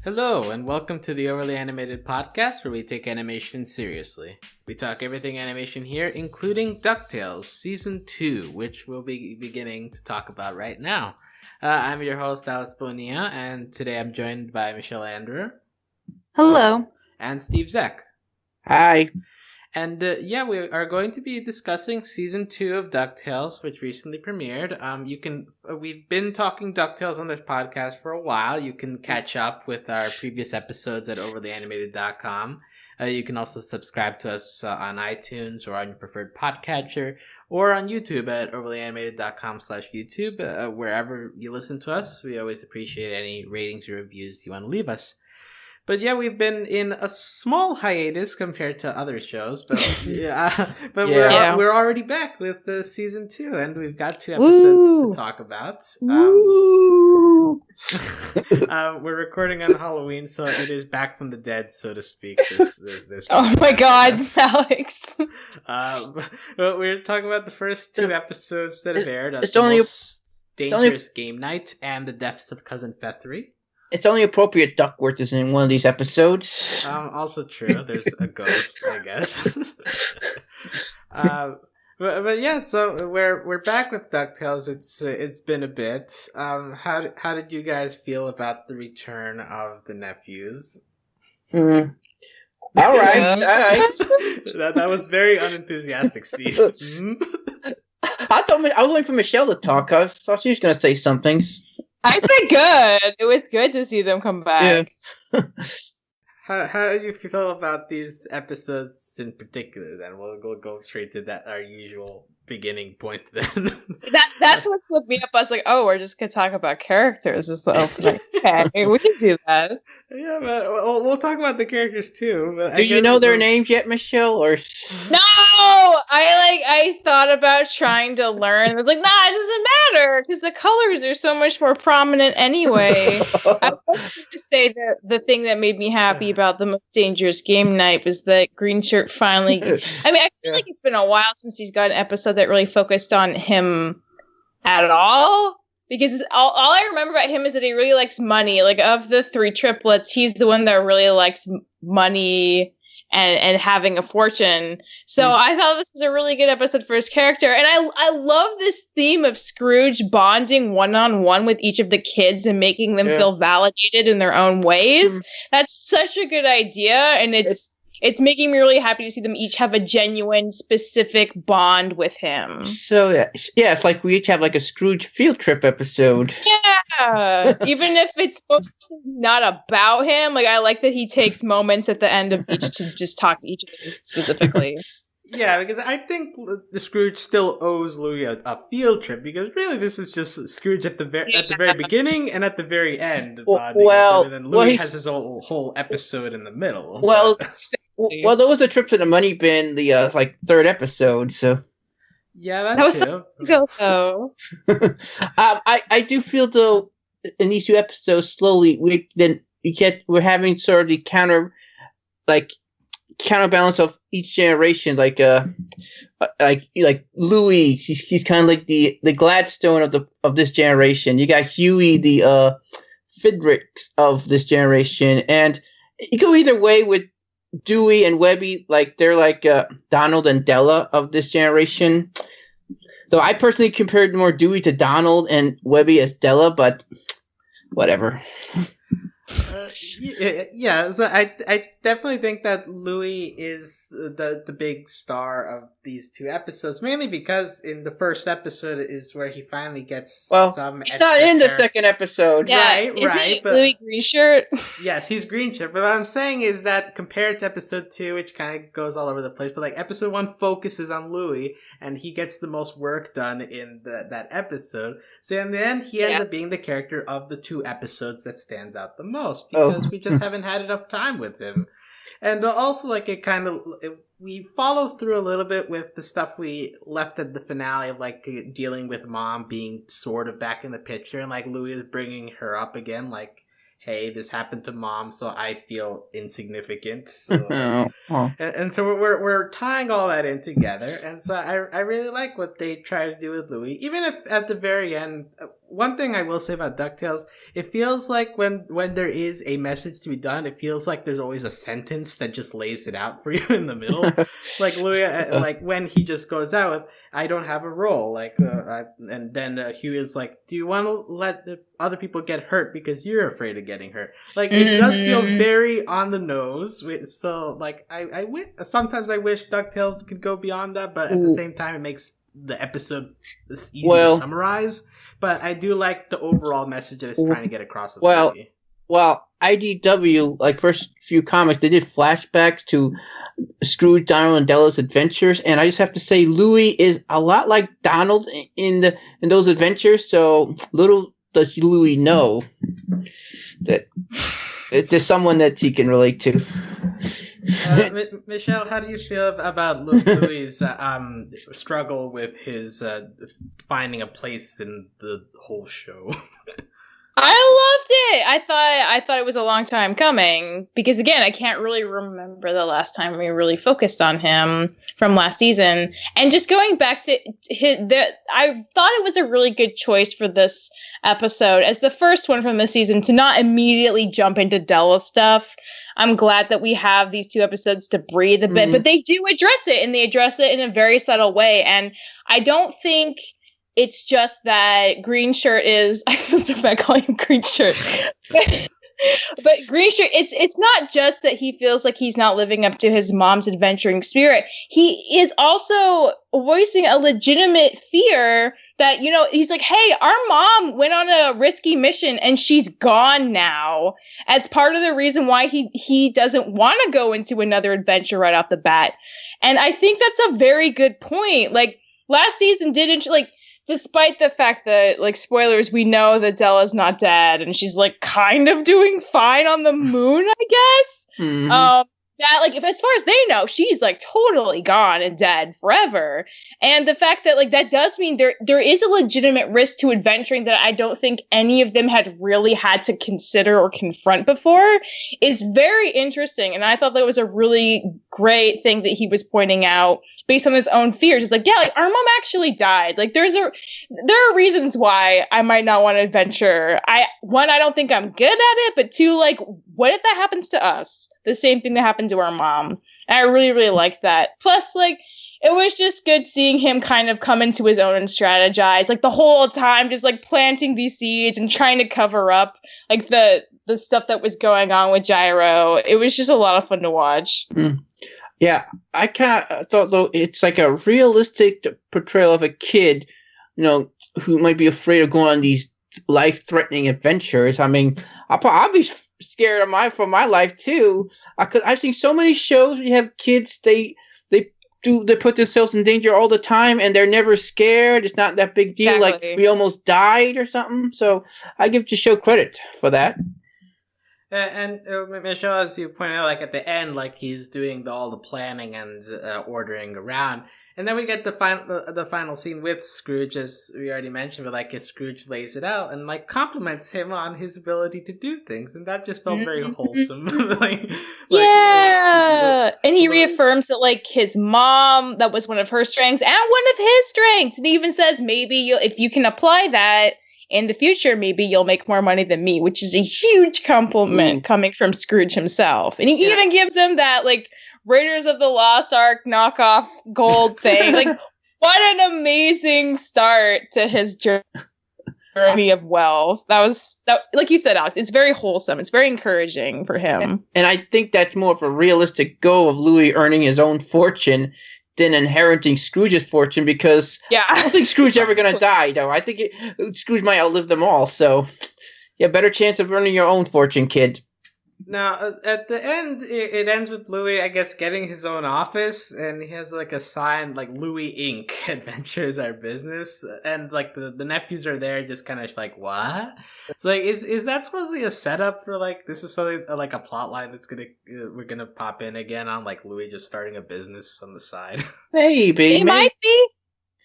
Hello, and welcome to the Overly Animated Podcast, where we take animation seriously. We talk everything animation here, including DuckTales Season 2, which we'll be beginning to talk about right now. I'm your host, Bonilla, and today I'm joined by Michelle Anderer. Hello. And Steve Zeck. Hi. And we are going to be discussing Season 2 of DuckTales, which recently premiered. We've been talking DuckTales on this podcast for a while. You can catch up with our previous episodes at overlyanimated.com. You can also subscribe to us on iTunes or on your preferred podcatcher, or on YouTube at overlyanimated.com/YouTube. Wherever you listen to us, we always appreciate any ratings or reviews you want to leave us. But yeah, we've been in a small hiatus compared to other shows, but we're already back with the season 2, and we've got 2 episodes to talk about. We're recording on Halloween, so it is back from the dead, so to speak. This oh my God, Alex! But we're talking about the first 2 episodes that have aired. It's only Dangerous Game Night and The Deaths of Cousin Fethry. It's only appropriate Duckworth is in one of these episodes. Also true. There's a ghost, I guess. But yeah, so we're back with DuckTales. It's been a bit. How did you guys feel about the return of the nephews? All right. That was very unenthusiastic, Steve. I was waiting for Michelle to talk. I thought she was going to say something. I said good. It was good to see them come back. Yeah. How did you feel about these episodes in particular? Then we'll go straight to our usual beginning point. Then that's what slipped me up. I was like, oh, we're just gonna talk about characters. It's like, okay, we can do that. Yeah, but we'll talk about the characters too. But do you know their names yet, Michelle? Or no, I thought about trying to learn. I was like, nah, it doesn't matter because the colors are so much more prominent anyway. I was going to say that the thing that made me happy about the Most Dangerous Game Night was that Green Shirt finally. I mean, I feel like it's been a while since he's got an episode that really focused on him at all. Because all I remember about him is that he really likes money. Like, of the 3 triplets, he's the one that really likes money and having a fortune. So I thought this was a really good episode for his character. And I love this theme of Scrooge bonding one-on-one with each of the kids and making them feel validated in their own ways. That's such a good idea. And it's making me really happy to see them each have a genuine, specific bond with him. So, yeah, it's like we each have like a Scrooge field trip episode. Yeah, even if it's mostly not about him. Like, I like that he takes moments at the end of each to just talk to each of them specifically. Yeah, because I think the Scrooge still owes Louis a field trip, because really this is just Scrooge at the very beginning and at the very end. And then Louis has his whole episode in the middle. Well, there was a trip to the money bin, the 3rd episode. So yeah, that was too. So I do feel though in these 2 episodes slowly we're having sort of the counterbalance of each generation, like Louis, he's kind of like the Gladstone of this generation. You got Huey, the Fidricks of this generation, and you go either way with Dewey and Webby. Like, they're like Donald and Della of this generation. Though I personally compared more Dewey to Donald and Webby as Della, but whatever. Yeah, so I definitely think that Louis is the big star of these 2 episodes, mainly because in the first episode is where he finally gets some. He's not in the second episode. Yeah, right. He Louis Greenshirt? Yes, he's Greenshirt. But what I'm saying is that compared to episode 2, which kind of goes all over the place, but like episode 1 focuses on Louis, and he gets the most work done in that episode. So in the end, he ends up being the character of the 2 episodes that stands out the most, because we just haven't had enough time with him. And also, like, we follow through a little bit with the stuff we left at the finale of, like, dealing with Mom being sort of back in the picture, and, like, Louis is bringing her up again, like, hey, this happened to Mom, so I feel insignificant. So, and so we're tying all that in together, and so I really like what they try to do with Louis, even if at the very end, one thing I will say about DuckTales, it feels like when there is a message to be done, it feels like there's always a sentence that just lays it out for you in the middle. Like Louis, like when he just goes out with, "I don't have a role," and then Huey is like, "Do you want to let other people get hurt because you're afraid of getting hurt?" Like it does feel very on the nose. So like sometimes I wish DuckTales could go beyond that, but at the same time, it makes the episode easy to summarize. But I do like the overall message that it's trying to get across. Well, IDW, like first few comics, they did flashbacks to Scrooge, Donald, and Della's adventures, and I just have to say, Louis is a lot like Donald in those adventures. So little does Louis know that there's someone that he can relate to. Michelle, how do you feel about Louis' struggle with his finding a place in the whole show? I loved it. I thought it was a long time coming because, again, I can't really remember the last time we really focused on him from last season. And just going back to I thought it was a really good choice for this episode as the first one from the season to not immediately jump into Della stuff. I'm glad that we have these 2 episodes to breathe a bit, but they do address it, and they address it in a very subtle way. And I don't think it's just that Green Shirt is, I feel so bad calling him Green Shirt. But Green Shirt, it's not just that he feels like he's not living up to his mom's adventuring spirit. He is also voicing a legitimate fear that, he's like, hey, our mom went on a risky mission and she's gone now. As part of the reason why he doesn't want to go into another adventure right off the bat. And I think that's a very good point. Like, last season didn't, like, despite the fact that, like, spoilers, we know that Della's not dead and she's, like, kind of doing fine on the moon, I guess. Mm-hmm. That, like, if as far as they know, she's, like, totally gone and dead forever. And the fact that, like, that does mean there is a legitimate risk to adventuring that I don't think any of them had really had to consider or confront before is very interesting. And I thought that was a really great thing that he was pointing out based on his own fears. It's like, yeah, like, our mom actually died. Like, there are reasons why I might not want to adventure. I don't think I'm good at it, but 2, like, what if that happens to us? The same thing that happened to our mom. And I really, really liked that. Plus, like, it was just good seeing him kind of come into his own and strategize. Like, the whole time, just, like, planting these seeds and trying to cover up, like, the stuff that was going on with Gyro. It was just a lot of fun to watch. Mm. Yeah, I kind of thought, though, it's like a realistic portrayal of a kid, who might be afraid of going on these life-threatening adventures. I mean, I'll be scared for my life too. Cause I've seen so many shows where you have kids, they put themselves in danger all the time and they're never scared. It's not that big deal. Exactly. Like we almost died or something. So I give the show credit for that. And Michelle, as you pointed out, like at the end, like he's doing all the planning and ordering around. And then we get the final scene with Scrooge, as we already mentioned, but like Scrooge lays it out and like compliments him on his ability to do things, and that just felt very wholesome. And he reaffirms that like his mom, that was one of her strengths and one of his strengths, and he even says maybe if you can apply that in the future, maybe you'll make more money than me, which is a huge compliment coming from Scrooge himself. And he even gives him that like Raiders of the Lost Ark knockoff gold thing. Like, what an amazing start to his journey of wealth. That, like you said, Alex, it's very wholesome. It's very encouraging for him. And I think that's more of a realistic goal of Louis earning his own fortune than inheriting Scrooge's fortune, because I don't think Scrooge's ever going to die, though. I think Scrooge might outlive them all. So, yeah, better chance of earning your own fortune, kid. Now, at the end, it ends with Louis, I guess, getting his own office, and he has, like, a sign, like, Louis Inc. Adventures Are Business, and, like, the nephews are there just kind of like, what? It's like, is that supposedly a setup for, like, this is something, like, a plot line that's we're gonna pop in again on, like, Louis just starting a business on the side? Maybe. It might be.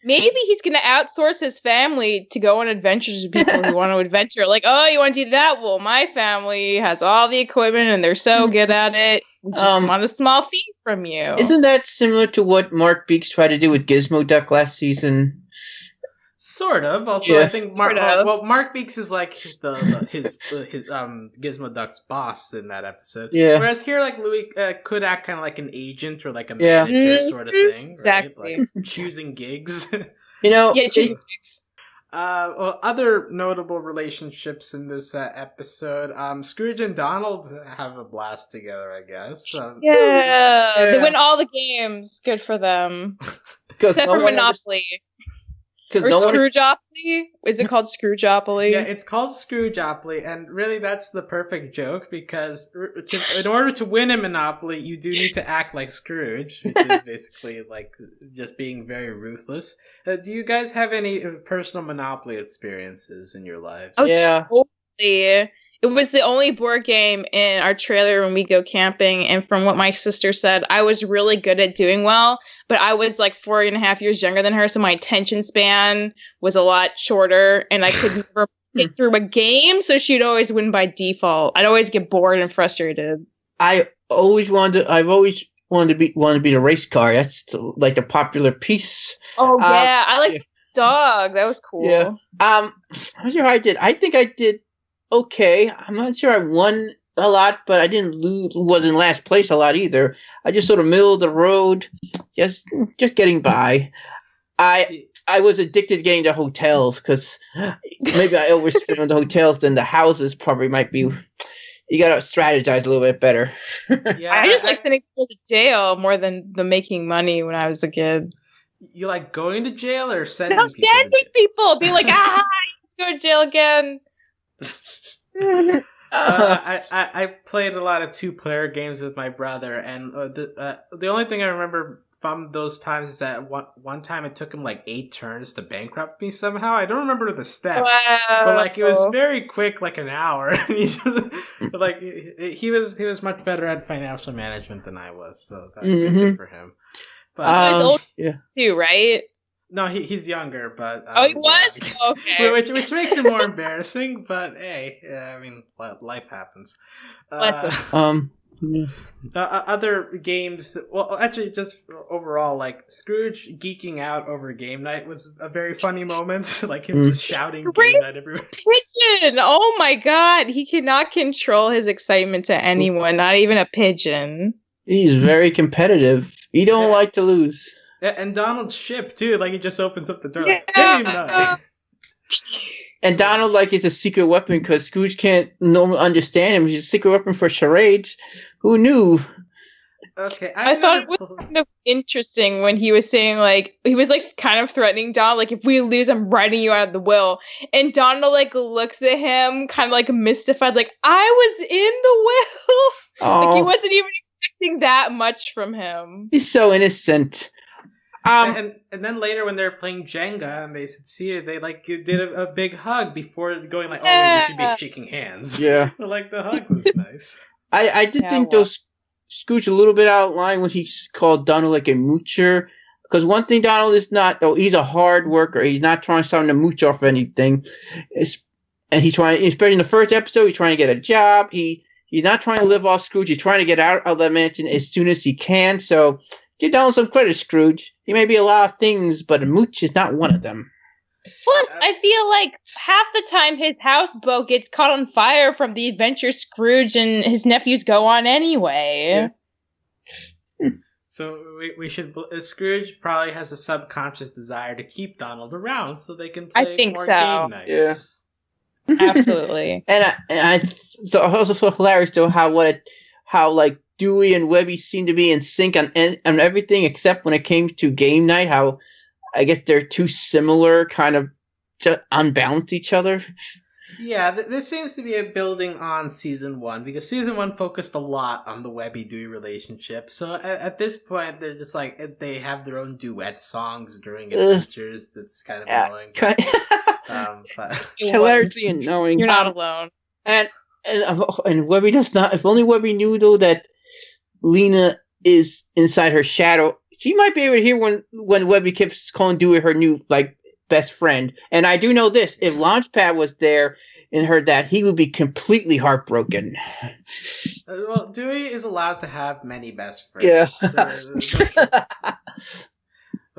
Maybe he's going to outsource his family to go on adventures with people who want to adventure. Like, oh, you want to do that? Well, my family has all the equipment and they're so good at it. We just want a small fee from you. Isn't that similar to what Mark Beeks tried to do with Gizmo Duck last season? Sort of, although I think Sort of. Mark Meeks is like his Gizmo Duck's boss in that episode. Yeah. Whereas here, like Louis could act kind of like an agent or like a Yeah. manager sort of thing, Exactly. right? Like choosing gigs. Yeah, choosing gigs. Well, other notable relationships in this episode, Scrooge and Donald have a blast together, I guess. They win all the games. Good for them. Except for Monopoly. Or Scroogeopoly? Is it called Scroogeopoly? Yeah, it's called Scroogeopoly, and really that's the perfect joke because in order to win a Monopoly, you do need to act like Scrooge, which is basically like just being very ruthless. Do you guys have any personal Monopoly experiences in your lives? Oh, yeah. Totally. It was the only board game in our trailer when we go camping, and from what my sister said, I was really good at doing well, but I was like 4.5 years younger than her, so my attention span was a lot shorter, and I could never get through a game, so she'd always win by default. I'd always get bored and frustrated. I've always wanted to be the race car. That's like a popular piece. Oh yeah, I like dog. That was cool. Yeah. I'm not sure how I did. I think I did okay. I'm not sure I won a lot, but I didn't lose. Was in last place a lot either. I just sort of middle of the road, just getting by. I was addicted to getting to hotels because maybe I overspent on the hotels. Then the houses probably might be. You gotta strategize a little bit better. Yeah, I just like sending people to jail more than the making money when I was a kid. You like going to jail or sending No, people? sending people. Be like, let's go to jail again. I played a lot of 2-player games with my brother, and the only thing I remember from those times is that one time it took him like 8 turns to bankrupt me somehow. I don't remember the steps, but like it was very quick, like an hour. And he was much better at financial management than I was, so that's good for him. But he was old too, right? No, he's younger, but he was? Okay. Which makes it more embarrassing, but hey, I mean, life happens. Other games, well, actually, just overall, like Scrooge geeking out over game night was a very funny moment. Like him just shouting game night everywhere. Pigeon! Oh my god, he cannot control his excitement to anyone, not even a pigeon. He's very competitive. He don't like to lose. And Donald's ship too, like he just opens up the door, like game night. And Donald like is a secret weapon because Scrooge can't normally understand him. He's a secret weapon for charades. Who knew? Okay, I thought it was kind of interesting when he was saying like he was like kind of threatening Donald, like if we lose, I'm writing you out of the will. And Donald like looks at him, kind of like mystified, like I was in the will. Like he wasn't even expecting that much from him. He's so innocent. And then later when they're playing Jenga and they succeeded, they like did a big hug before going like, oh wait, we should be shaking hands. Yeah. But like the hug was nice. I did think those Scooch a little bit out of line when he called Donald like a moocher. Because one thing Donald is not, he's a hard worker. He's not trying to mooch off anything. And he's trying, especially in the first episode, he's trying to get a job. He's not trying to live off Scrooge. He's trying to get out of that mansion as soon as he can. So give Donald some credit, Scrooge. He may be a lot of things, but a mooch is not one of them. Plus, I feel like half the time his houseboat gets caught on fire from the adventure Scrooge and his nephews go on anyway. Yeah. So we should. Scrooge probably has a subconscious desire to keep Donald around so they can play more game nights. Yeah. Absolutely. And I so also so hilarious though how like Dewey and Webby seem to be in sync on everything except when it came to game night. How I guess they're too similar, kind of to unbalance each other. Yeah, this seems to be a building on season 1 because season 1 focused a lot on the Webby-Dewey relationship. So at this point, they're just like they have their own duet songs during adventures. That's kind of annoying. But hilariously annoying. You're not alone. And Webby does not. If only Webby knew though that Lena is inside her shadow, she might be able to hear when Webby keeps calling Dewey her new best friend. And I do know this: if Launchpad was there and heard that, he would be completely heartbroken. Well, Dewey is allowed to have many best friends. Yeah.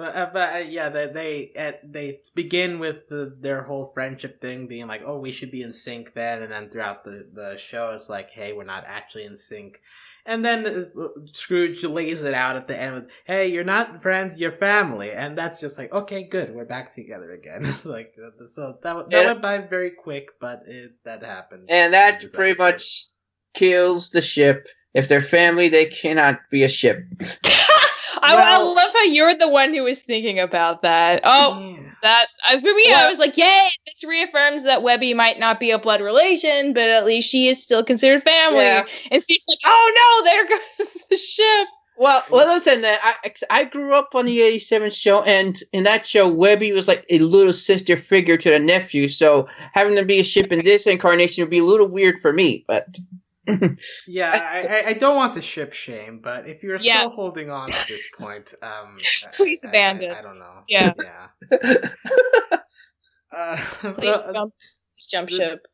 Yeah, they begin with their whole friendship thing being like, oh, we should be in sync then, and then throughout the show it's like, hey, we're not actually in sync. And then Scrooge lays it out at the end with, hey, you're not friends, you're family. And that's just like, okay, good, we're back together again. Like, so that went by very quick, but that happened. And that pretty much kills the ship. If they're family, they cannot be a ship. I love how you're the one who was thinking about that. Oh, yeah. For me, I was like, yay, this reaffirms that Webby might not be a blood relation, but at least she is still considered family. Yeah. And Steve's like, oh no, there goes the ship. Well, listen, I grew up on the 87 show, and in that show, Webby was like a little sister figure to the nephew, so having them be a ship in this incarnation would be a little weird for me, but... Yeah, I don't want to ship shame, but if you're still holding on at this point, please abandon. I don't know. Yeah. Please jump ship.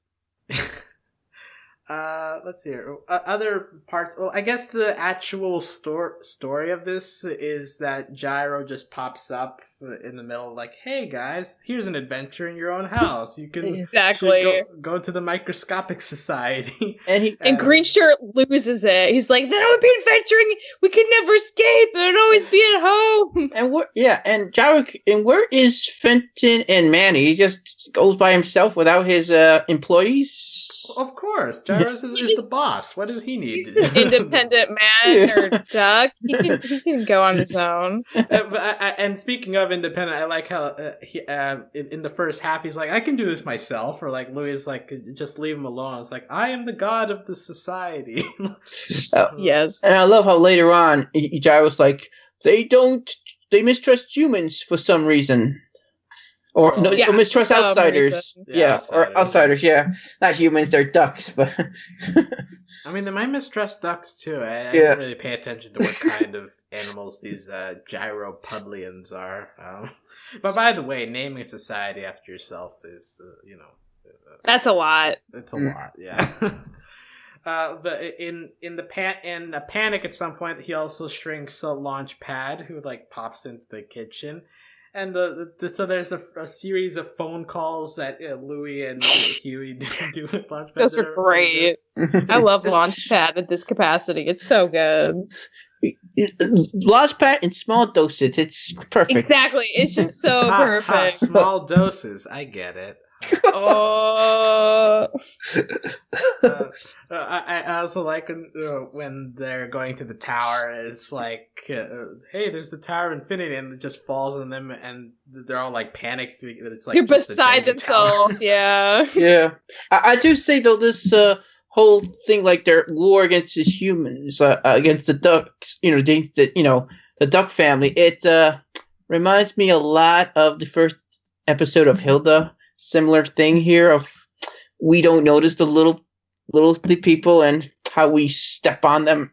Let's see here. Other parts. Well, I guess the actual story of this is that Gyro just pops up in the middle, like, "Hey guys, here's an adventure in your own house. You can go to the Microscopic Society." And Green Shirt loses it. He's like, "Then I would be adventuring. We could never escape. I'd always be at home." And Gyro. And where is Fenton and Manny? He just goes by himself without his employees. Of course, Gyro is the boss. What does he need? He's an independent man or duck. He can go on his own. And speaking of independent, I like how in the first half he's like, I can do this myself, or like Louis is like, just leave him alone. It's like, I am the god of the society. Yes. And I love how later on Gyro's like, they mistrust humans for some reason. Or mistrust outsiders. Outsiders, yeah. Not humans, they're ducks, but... I mean, they might mistrust ducks, too. I don't really pay attention to what kind of animals these gyropudlians are. But by the way, naming a society after yourself is, that's a lot. It's a lot, yeah. But in a panic at some point, he also shrinks a Launchpad, who, like, pops into the kitchen. And so there's a series of phone calls that Louis and Huey do with Launchpad. Those are great. I love Launchpad at this capacity. It's so good. Launchpad in small doses. It's perfect. Exactly. It's just so perfect. Small doses. I get it. Oh. I also like when they're going to the tower. It's like, hey, there's the Tower of Infinity, and it just falls on them, and they're all like panicked. It's like they're beside themselves. Yeah. Yeah. I do say though, this whole thing, like their war against the humans, against the ducks, the duck family. It reminds me a lot of the first episode of Hilda. Similar thing here of we don't notice the little people and how we step on them.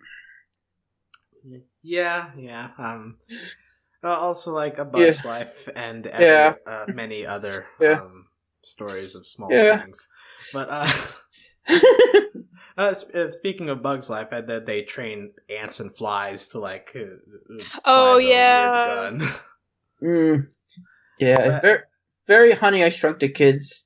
Yeah. Also like A Bug's Life and many other stories of small things. But speaking of Bug's Life, they train ants and flies to like. Weird gun. Yeah. Very Honey, I Shrunk the Kids.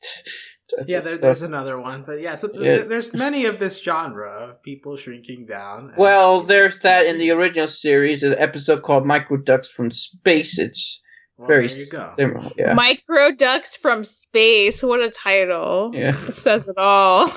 Yeah, there's another one. But yeah, so there's many of this genre of people shrinking down. Well, there's that in the original series, an episode called Micro Ducks from Space. It's very similar. Yeah. Micro Ducks from Space. What a title. Yeah. It says it all.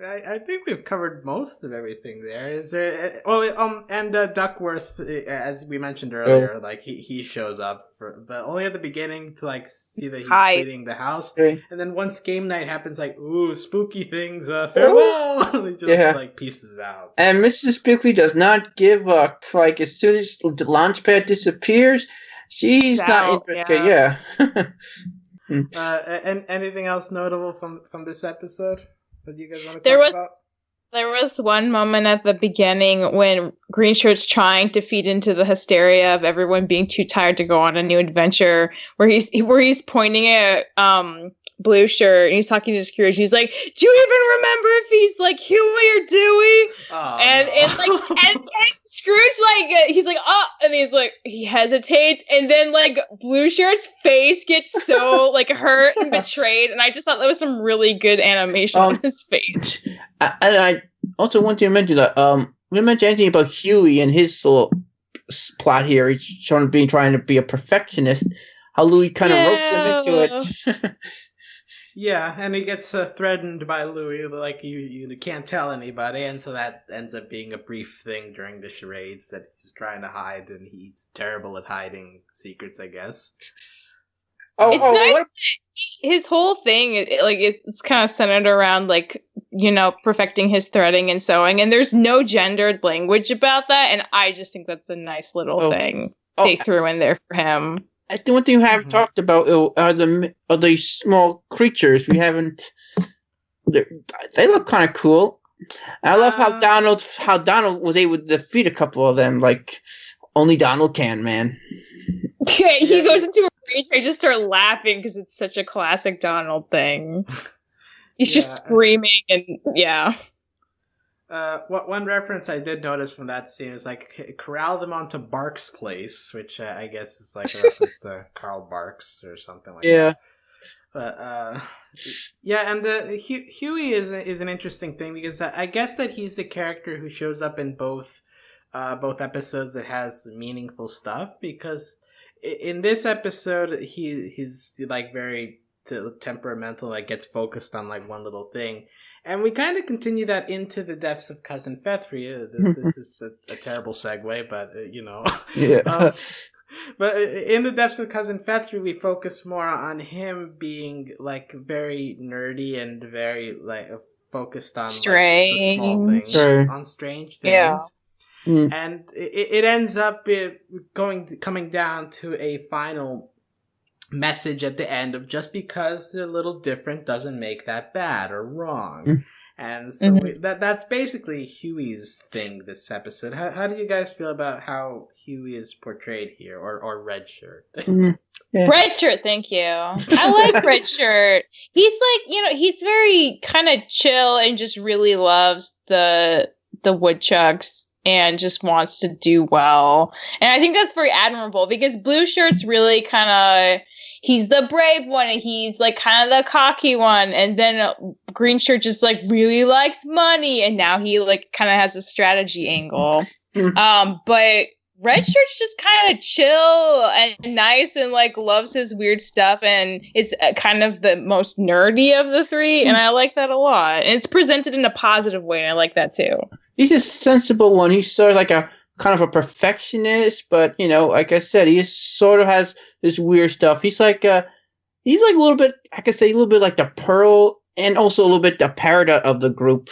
I think we've covered most of everything there. Is there? And Duckworth, as we mentioned earlier, like he shows up, but only at the beginning to like see that he's cleaning the house, and then once game night happens, like ooh, spooky things, farewell. And he just like pieces out. And Mrs. Bickley does not give up. Like as soon as the Launchpad disappears, she's not interested. Yeah. And anything else notable from this episode? What do you guys want to talk about? There was one moment at the beginning when Green Shirt's trying to feed into the hysteria of everyone being too tired to go on a new adventure, where he's pointing at Blue Shirt, and he's talking to Scrooge. He's like, "Do you even remember if he's like Huey or Dewey?" Oh, and no. it's like, and Scrooge like he's like, "Oh," and he's like, he hesitates, and then like Blue Shirt's face gets so like hurt and betrayed, and I just thought that was some really good animation on his face. And I also want to mention that we didn't mention anything about Huey and his little plot here. He's trying to be a perfectionist. How Louis kind of ropes him into it. Yeah, and he gets threatened by Louis, like you can't tell anybody, and so that ends up being a brief thing during the charades that he's trying to hide, and he's terrible at hiding secrets, I guess. It's nice. His whole thing, it's kind of centered around like, you know, perfecting his threading and sewing, and there's no gendered language about that, and I just think that's a nice little thing they threw in there for him. I think one thing we have talked about are the small creatures. We haven't. They look kind of cool. I love how Donald was able to defeat a couple of them, like only Donald can, man. He goes into a rage. I just start laughing because it's such a classic Donald thing. He's just screaming and One reference I did notice from that scene is like corral them onto Barks' place, which I guess is like a reference to Karl Barks or something like that. But Huey is an interesting thing because I guess that he's the character who shows up in both episodes that has meaningful stuff, because in this episode he's like very temperamental, like gets focused on like one little thing. And we kind of continue that into the depths of Cousin Fethry. This is a terrible segue, but you know. Yeah. But in the depths of Cousin Fethry, we focus more on him being like very nerdy and very like focused on strange, like, the small things, on strange things. Yeah. And it ends up coming down to a final message at the end of just because they're a little different doesn't make that bad or wrong. And so that's basically Huey's thing this episode. How do you guys feel about how Huey is portrayed here, or Red Shirt? Red Shirt, thank you. I like Red Shirt. He's like, you know, he's very kind of chill and just really loves the woodchucks and just wants to do well. And I think that's very admirable because Blue Shirt's really kind of, he's the brave one and he's like kind of the cocky one. And then Green Shirt just like really likes money. And now he like kind of has a strategy angle. But Red Shirt's just kind of chill and nice and like loves his weird stuff and is kind of the most nerdy of the three. And I like that a lot. And it's presented in a positive way. And I like that too. He's a sensible one. He's sort of like a kind of a perfectionist, but you know, like I said, he sort of has this weird stuff. He's like a little bit, I could say a little bit like the Pearl and also a little bit the parrot of the group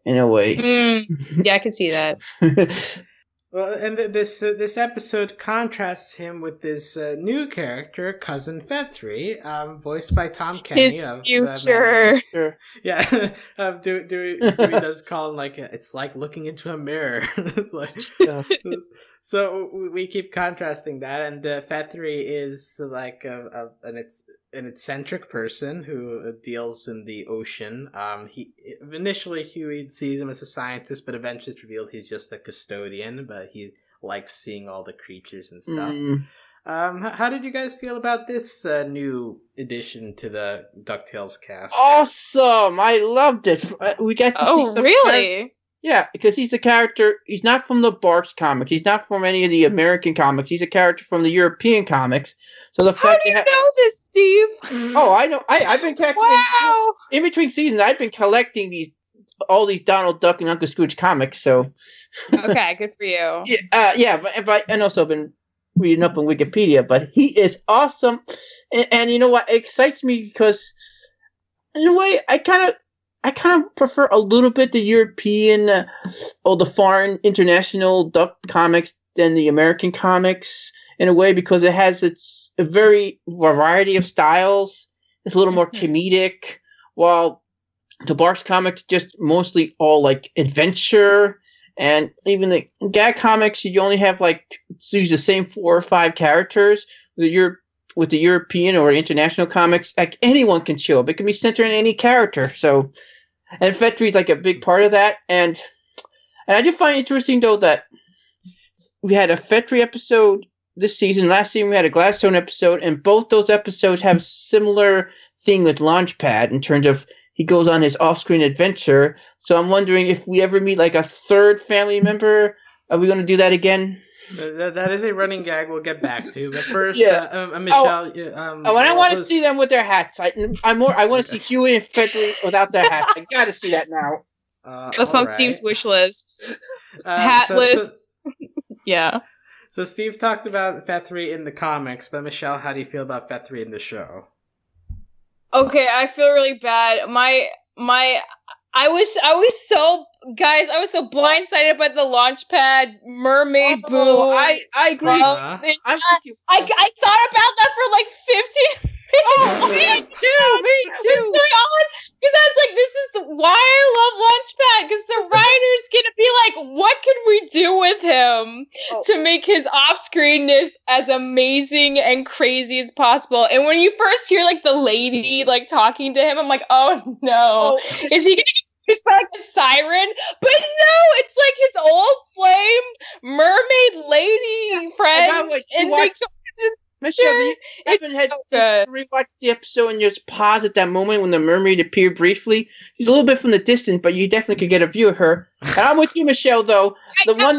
in a way. Yeah, I can see that. Well, and this episode contrasts him with this new character, Cousin Fethry, voiced by Tom Kenny. His future. Yeah, Dewey does call him like, it's like looking into a mirror. Like, so we keep contrasting that, and Fethry is like an eccentric person who deals in the ocean. Initially Huey sees him as a scientist, but eventually it's revealed he's just a custodian, but he likes seeing all the creatures and stuff. How did you guys feel about this new addition to the DuckTales cast? Awesome! I loved it. We got to see some really? Yeah, because he's a character. He's not from the Barks comics. He's not from any of the American comics. He's a character from the European comics. So the fact how do you know this, Steve? Oh, I know. I've been catching. Wow. In between seasons, I've been collecting all these Donald Duck and Uncle Scrooge comics. So. Okay, good for you. Yeah, but and also been reading up on Wikipedia. But he is awesome, and you know what? It excites me because, in a way, I kind of prefer a little bit the European or the foreign international Duck comics than the American comics in a way because it has a very variety of styles. It's a little more comedic, while the Barks comics just mostly all like adventure, and even the gag comics you only have like use the same 4 or 5 characters. The with the European or international comics, like anyone can show up. It can be centered in any character. So, and Fethry is like a big part of that. And I just find it interesting though that we had a Fethry episode this season. Last season we had a Gladstone episode, and both those episodes have similar thing with Launchpad in terms of he goes on his off-screen adventure. So I'm wondering if we ever meet like a third family member, are we going to do that again? That is a running gag we'll get back to. But first, Yeah. Michelle... and I want to see them with their hats. I want to see Huey and Fethry without their hats. I got to see that now. That's on Steve's wish list. Hat list. Yeah. So Steve talked about Fethry in the comics, but Michelle, how do you feel about Fethry in the show? Okay, I feel really bad. I was so blindsided by the Launchpad mermaid boo. I agree. I thought about that for like 15 minutes. Oh, me too. Because I was like, this is why I love Launchpad. Because the writer's gonna be like, what can we do with him to make his off-screenness as amazing and crazy as possible? And when you first hear like the lady like talking to him, I'm like, oh no, is he gonna get used by like a siren? But no, it's like his old flame mermaid lady friend. Michelle, you haven't had to rewatch the episode and just pause at that moment when the mermaid appeared briefly. She's a little bit from the distance, but you definitely could get a view of her. And I'm with you, Michelle, though. The one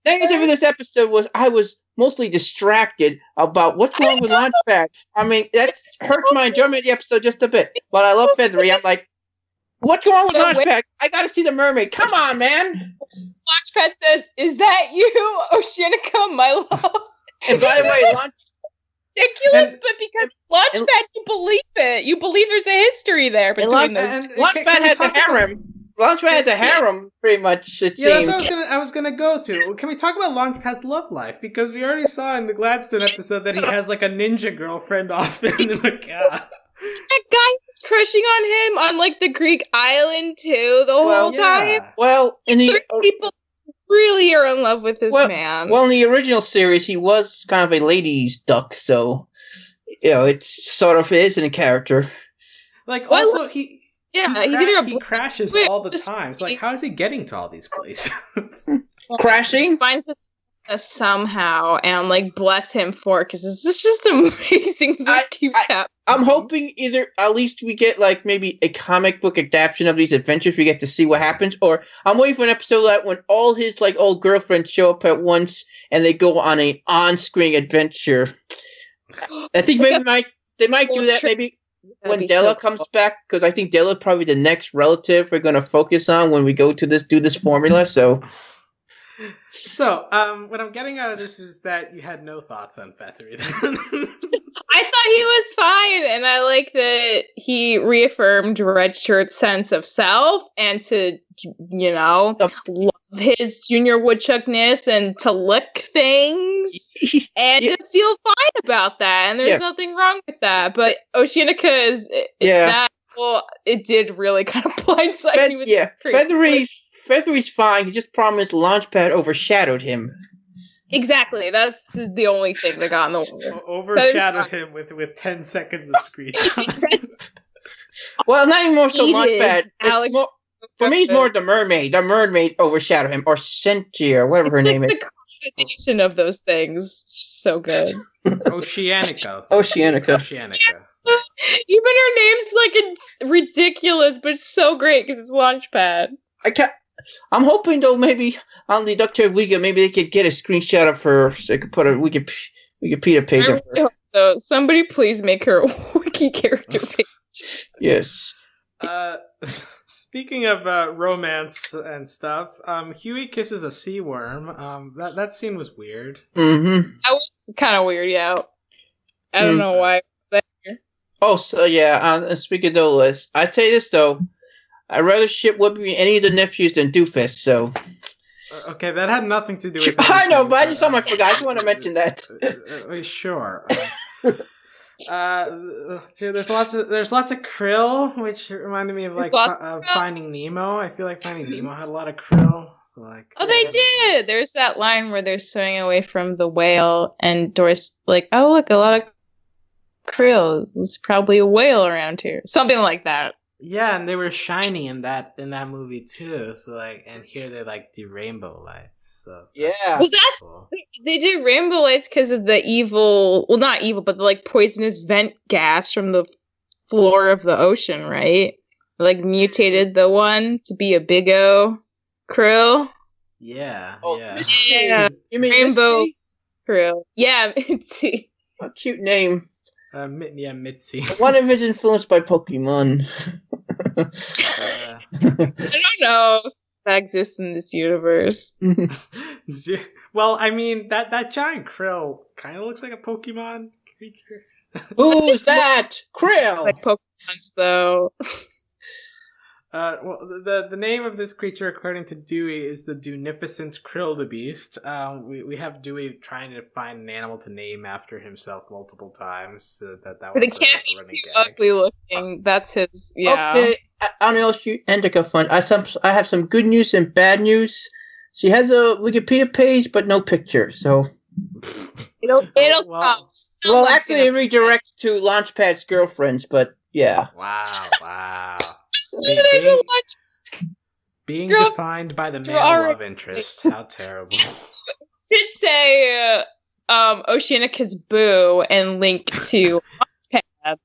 negative of this episode was I was mostly distracted about what's going on with Launchpad. I mean, that hurts my enjoyment of the episode just a bit. But I love Fethry. I'm like, what's going on with Launchpad? I gotta see the mermaid. Come on, man. Launchpad says, "Is that you, Oceanica, my love?" And by the way, ridiculous, but because Launchpad, you believe it. You believe there's a history there between those. Launchpad has a harem. Launchpad has a harem, pretty much. It seems. That's what I was gonna go to. Can we talk about Launchpad's love life? Because we already saw in the Gladstone episode that he has like a ninja girlfriend off in the That guy was crushing on him on like the Greek island too the whole time. Well, in the people really are in love with this man. Well, in the original series, he was kind of a ladies' duck, so it sort of is in a character. Like, also he crashes all the time. So, like, how is he getting to all these places? Crashing? He finds us somehow, and like bless him for it, because it's just amazing that keeps happening. I'm hoping either at least we get like maybe a comic book adaptation of these adventures. We get to see what happens, or I'm waiting for an episode that when all his like old girlfriends show up at once and they go on a on-screen adventure. I think maybe they might do that maybe when Della comes back, because I think Della's probably the next relative we're going to focus on when we go to do this formula. So what I'm getting out of this is that you had no thoughts on Fethry then. I thought he was fine, and I like that he reaffirmed Red Shirt's sense of self and to, love his junior woodchuckness and to lick things and to feel fine about that. And there's nothing wrong with that. But Oceanica is it did really kind of blindside me with Fethry's fine. He just promised Launchpad overshadowed him. Exactly. That's the only thing that got in the way. Overshadowed him with 10 seconds of screen time. Well, not even more so Launchpad. For me, it's more the mermaid. The mermaid overshadowed him. Or Sentia, whatever her name is. The combination of those things. So good. Oceanica. Even her name's like it's ridiculous, but so great because it's Launchpad. I'm hoping though maybe on the DuckTales Liga maybe they could get a screenshot of her so they could put a Wikipedia page of her. So somebody please make her a wiki character page. Yes. Speaking of romance and stuff, Huey kisses a sea worm. That scene was weird. Mm-hmm. That was kind of weird, yeah. I don't know why. Oh, so yeah. Speaking of those, I tell you this though. I'd rather ship Whoopi any of the nephews than Doofus, so... Okay, that had nothing to do with... I know, but I just forgot. I just want to mention that. Sure. There's lots of krill, which reminded me of like Finding Nemo. I feel like Finding Nemo had a lot of krill. So like, they did. There's that line where they're swimming away from the whale, and Doris like, oh look, a lot of Krill, there's probably a whale around here. Something like that. Yeah, and they were shiny in that movie too. So like, and here they like do rainbow lights. So Yeah. Well, that's cool. they do rainbow lights because of the evil. Well, not evil, but the like poisonous vent gas from the floor of the ocean, right? Like mutated the one to be a big O krill. Yeah, Oh, yeah. Misty. Yeah. You mean Rainbow Misty? krill. Yeah, Mitzi. A cute name. Yeah, Mitzi. One of it's influenced by Pokemon. I don't know if that exists in this universe. Well, I mean that giant krill kind of looks like a Pokemon creature. Who's that? Krill. Like Pokemon's, though. Well, the name of this creature, according to Dewey, is the Dunificent Krilldebeest. We have Dewey trying to find an animal to name after himself multiple times. That But was it can't a be running too gag. ugly looking. That's his. Yeah. Okay, on Shoot Indica Fund. I have some good news and bad news. She has a Wikipedia page, but no picture. So It'll Well, come. well, Someone's actually, it gonna- redirects to Launchpad's girlfriends. But yeah. Wow. There's a bunch. Being Girl- defined by the male Alright. love interest. How terrible. Should say Oceanica's boo and link to Launchpad.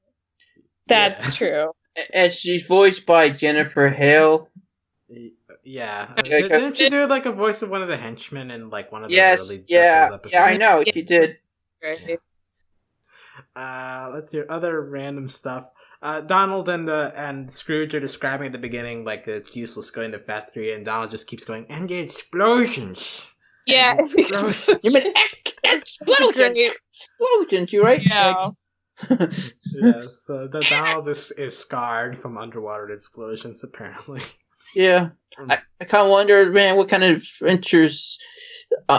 That's true. And she's voiced by Jennifer Hale. Yeah. Okay. Didn't she do like a voice of one of the henchmen in like one of the Yes, early yeah, DuckTales episodes? yeah, I know she did. Right. Let's hear other random stuff. Donald and Scrooge are describing at the beginning like it's useless going to Fethry, and Donald just keeps going, and the explosions. Yeah. Explosions. You mean explosions? Explosions, you right? Yeah. Yeah, so Donald is scarred from underwater explosions, apparently. Yeah. I kind of wonder, man, what kind of adventures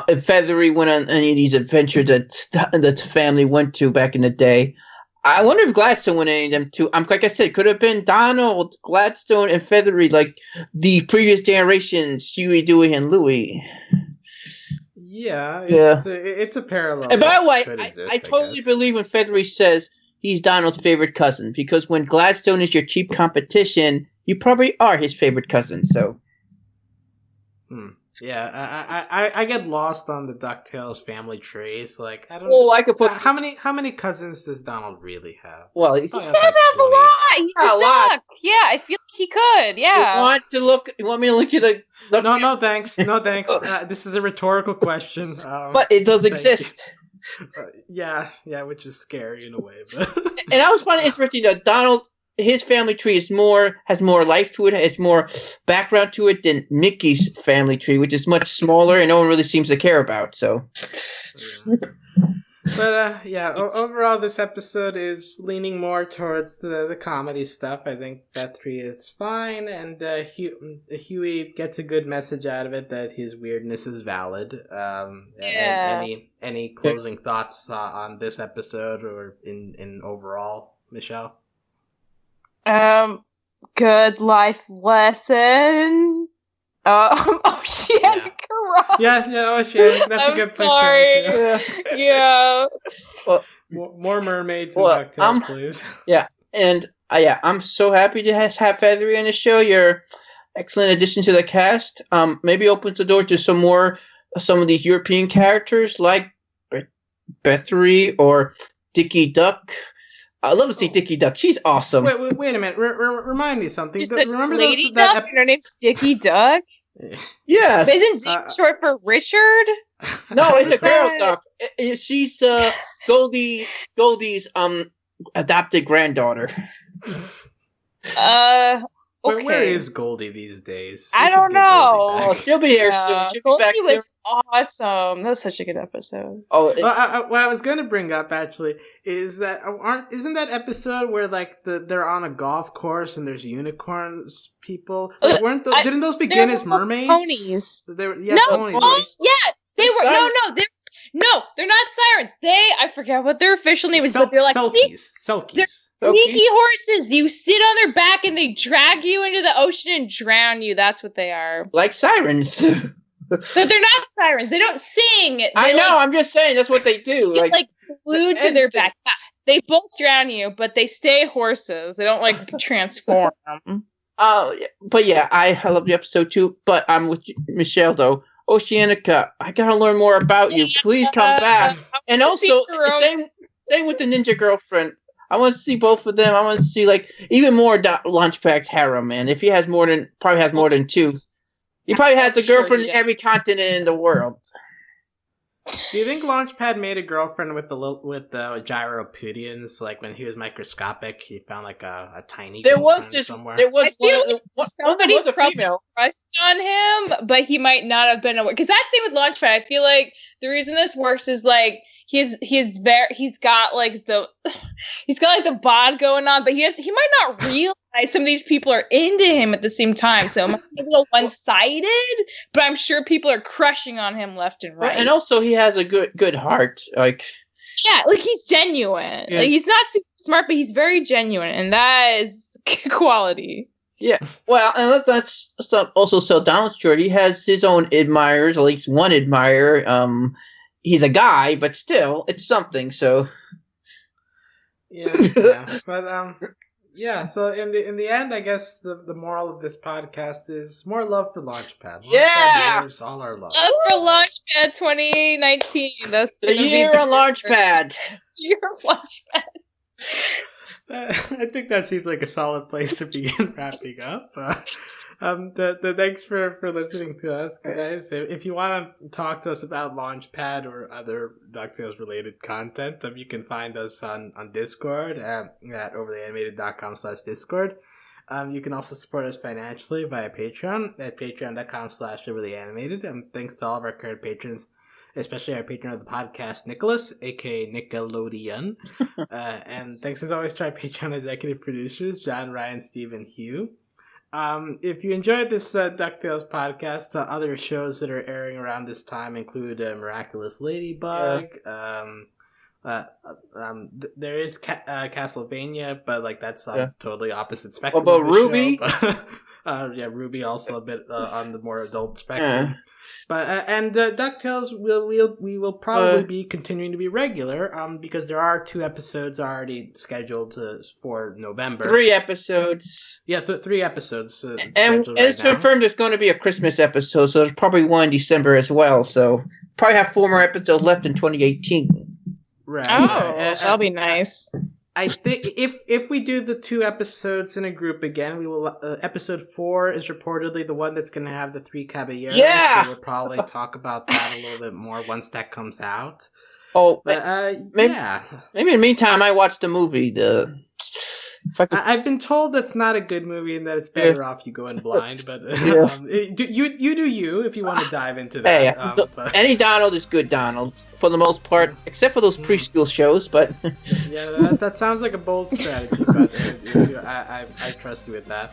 if Fethry went on any of these adventures that the family went to back in the day. I wonder if Gladstone went any of them too. Like I said, could have been Donald, Gladstone, and Fethry, like the previous generations, Huey, Dewey, and Louie. Yeah, Yeah. It's a parallel. And by the way, that could exist, I totally guess. believe when Fethry says he's Donald's favorite cousin, because when Gladstone is your cheap competition, you probably are his favorite cousin. So Yeah, I get lost on the DuckTales family trees. Like, I don't. I could put How many cousins does Donald really have? well. He's, Probably He has, could like, have a 20. lot. He's A a lot. duck. Yeah, I feel like he could. Yeah. You want me to look at the No, thanks. No, thanks. This is a rhetorical question. but it does thank exist. Yeah, which is scary in a way. But And I was finding it interesting that Donald, his family tree has more life to it, has more background to it than Mickey's family tree, which is much smaller and no one really seems to care about. So, But overall, this episode is leaning more towards the comedy stuff. I think Fethry is fine, and Huey gets a good message out of it that his weirdness is valid. Yeah. And any closing thoughts on this episode or in overall, Michelle? Good life lesson. Oceanic Rock. Yeah, Oceanic. That's I'm a good place sorry. to end too. Yeah. More mermaids and Well, DuckTales, please. and I'm so happy to have Fethry on the show. You're an excellent addition to the cast. Maybe opens the door to some of these European characters like Fethry or Dickie Duck. I love to see Dickie Duck. She's awesome. Wait a minute. Remind me something. Just Remember Lady those Duck, and her name's Dickie Duck. Yes. Isn't Dick short for Richard? No, it's a girl Right. duck. She's Goldie's adopted granddaughter. Okay. Where is Goldie these days? I We should don't get Goldie Oh, back. she'll be here Yeah, soon. She'll be back Goldie soon. was awesome. That was such a good episode. Oh, it's, What I was going to bring up actually is that isn't that episode where like they're on a golf course and there's unicorns people? Like, didn't those begin as mermaids? Ponies. They were, No, ponies. yeah, they It's were. sirens. No, they're not sirens. I forget what their official name is, but they're like Selkies. sneaky horses. You sit on their back and they drag you into the ocean and drown you. That's what they are. like sirens. But they're not sirens. They don't sing. They I know. I'm just saying that's what they do. get like glued to their anything. back. They both drown you, but they stay horses. They don't transform. But yeah, I love the episode too. But I'm with Michelle though. Oceanica, I gotta learn more about you. Please come back. And also, same with the ninja girlfriend. I want to see both of them. I want to see even more Launchpad's harem, man. If he has probably has more than 2. He probably has a girlfriend in every continent in the world. Do you think Launchpad made a girlfriend with the gyropedians? Like when he was microscopic, he found a tiny. Somewhere. There was somebody was a female crushed on him, but he might not have been aware. Because that's the thing with Launchpad. I feel like the reason this works is he's got the bod going on, but he might not realize some of these people are into him at the same time. So it might be a little one-sided, but I'm sure people are crushing on him left and right. And also he has a good heart. Yeah, he's genuine. Yeah. He's not super smart, but he's very genuine, and that is quality. Yeah, well, and that's also so Donald's short. He has his own admirers, at least one admirer. He's a guy, but still, it's something. So, yeah. But yeah. So in the end, I guess the moral of this podcast is more love for Launchpad. Yeah, deserves all our love. Love for Launchpad 2019. That's the year on Launchpad. Year of Launchpad. I think that seems like a solid place to begin wrapping up. Thanks for listening to us, guys. If you want to talk to us about Launchpad or other DuckTales related content, you can find us on Discord at overtheanimated.com/Discord. You can also support us financially via Patreon at patreon.com/overtheanimated. Thanks to all of our current patrons, especially our patron of the podcast, Nicholas, aka Nickelodeon. And thanks as always to our Patreon executive producers, John, Ryan, Steve, and Hugh. If you enjoyed this DuckTales podcast, other shows that are airing around this time include Miraculous Ladybug. There is Castlevania, but that's totally opposite spectrum. What about Ruby? Ruby also a bit on the more adult spectrum. But and DuckTales we will probably be continuing to be regular because there are 2 episodes already scheduled for November. 3 episodes. Yeah, 3 episodes. And it's confirmed there's going to be a Christmas episode, so there's probably one in December as well. So probably have 4 more episodes left in 2018. Right. Oh, that'll be nice. I think if we do the 2 episodes in a group again, we will. Episode 4 is reportedly the one that's going to have the 3 caballeros. Yeah, so we'll probably talk about that a little bit more once that comes out. Oh, but, maybe, yeah. Maybe in the meantime, I watched the movie. I've been told that's not a good movie and that it's better off you go in blind. But you do you if you want to dive into that. Hey, any Donald is good Donald for the most part, except for those preschool shows. But yeah, that sounds like a bold strategy. But I trust you with that.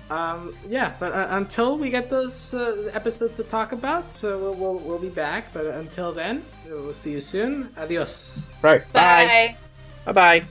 But until we get those episodes to talk about, so we'll be back. But until then, we'll see you soon. Adios. Right. Bye. Bye. Bye.